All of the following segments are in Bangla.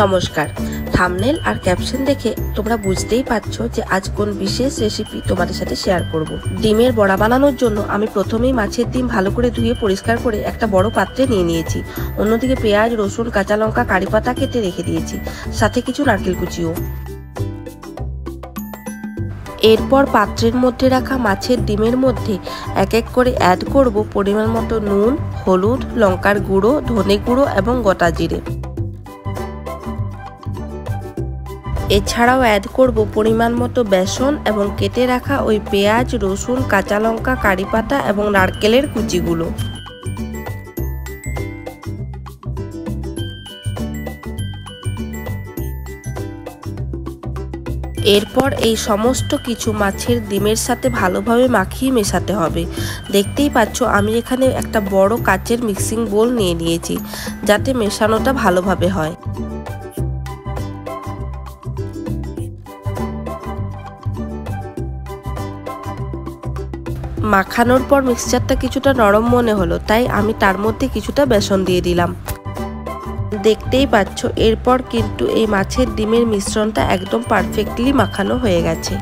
নমস্কার। থাম্বনেল আর ক্যাপশন দেখে তোমরা বুঝতেই পারছো যে আজ কোন বিশেষ রেসিপি তোমাদের সাথে শেয়ার করব। ডিমের বড়া বানানোর জন্য আমি প্রথমেই মাছের ডিম ভালো করে ধুয়ে পরিষ্কার করে একটা বড় পাত্রে নিয়ে নিয়েছি। অন্যদিকে পেঁয়াজ, রসুন, কাঁচা লঙ্কা, কারি পাতা কেটে রেখে দিয়েছি, সাথে কিছু নারকেল কুচিও। এরপর পাত্রের মধ্যে রাখা মাছের ডিমের মধ্যে এক এক করে অ্যাড করব পরিমাণ মতো নুন, হলুদ, লঙ্কার গুঁড়ো, ধনে গুঁড়ো এবং গোটা জিরে। এছাড়াও অ্যাড করব পরিমাণ মতো বেসন এবং কেটে রাখা ওই পেঁয়াজ, রসুন, কাঁচা লঙ্কা, কারি পাতা এবং নারকেলের কুচিগুলো। এরপর এই সমস্ত কিছু মাছের ডিমের সাথে ভালোভাবে মাখিয়ে মেশাতে হবে। দেখতেই পাচ্ছ আমি এখানে একটা বড় কাচের মিক্সিং বোল নিয়ে নিয়েছি, যাতে মেশানোটা ভালোভাবে হয়। মাখানোর পর মিক্সচারটা কিছুটা নরম মনে হলো, তাই আমি তার মধ্যে কিছুটা বেসন দিয়ে দিলাম। দেখতেই পাচ্ছ এরপর কিন্তু এই মাছের ডিমের মিশ্রণটা একদম পারফেক্টলি মাখানো হয়ে গেছে।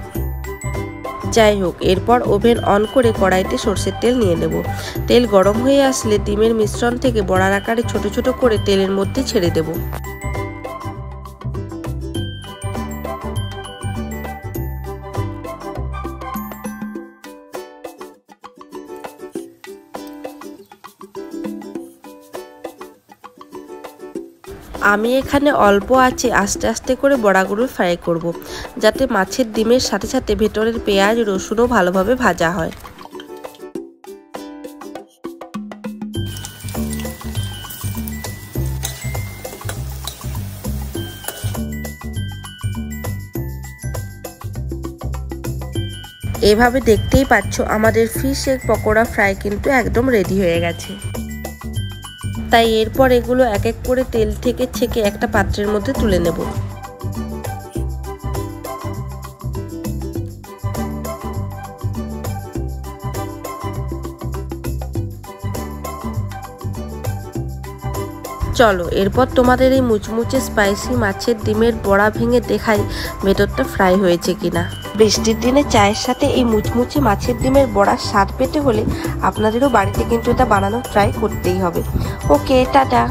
যাই হোক, এরপর ওভেন অন করে কড়াইতে সরষের তেল নিয়ে নেব। তেল গরম হয়ে আসলে ডিমের মিশ্রণ থেকে বড়ার আকারে ছোট ছোট করে তেলের মধ্যে ছেড়ে দেব। আমি এখানে অল্প আঁচে আস্তে আস্তে করে বড়াগুলো ফ্রাই করব, যাতে মাছের ডিমের সাথে সাথে ভেতরের পেঁয়াজ, রসুনও ভালোভাবে ভাজা হয়। এভাবে দেখতেই পাচ্ছ আমাদের ফিশ এগ পকোড়া ফ্রাই কিন্তু একদম রেডি হয়ে গেছে। তাই এরপর এগুলো এক এক করে তেল থেকে ছেঁকে একটা পাত্রের মধ্যে তুলে নেব। চলো এরপর তোমাদের এই মুচমুচে স্পাইসি মাছের ডিমের বড়া ভেঙে দেখাই ভেতরটা ফ্রাই হয়েছে কিনা। বৃষ্টির দিনে চায়ের সাথে এই মুচমুচে মাছের ডিমের বড়ার স্বাদ পেতে হলে আপনাদেরও বাড়িতে কিন্তু এটা বানানো ট্রাই করতেই হবে। ওকে, টাটা।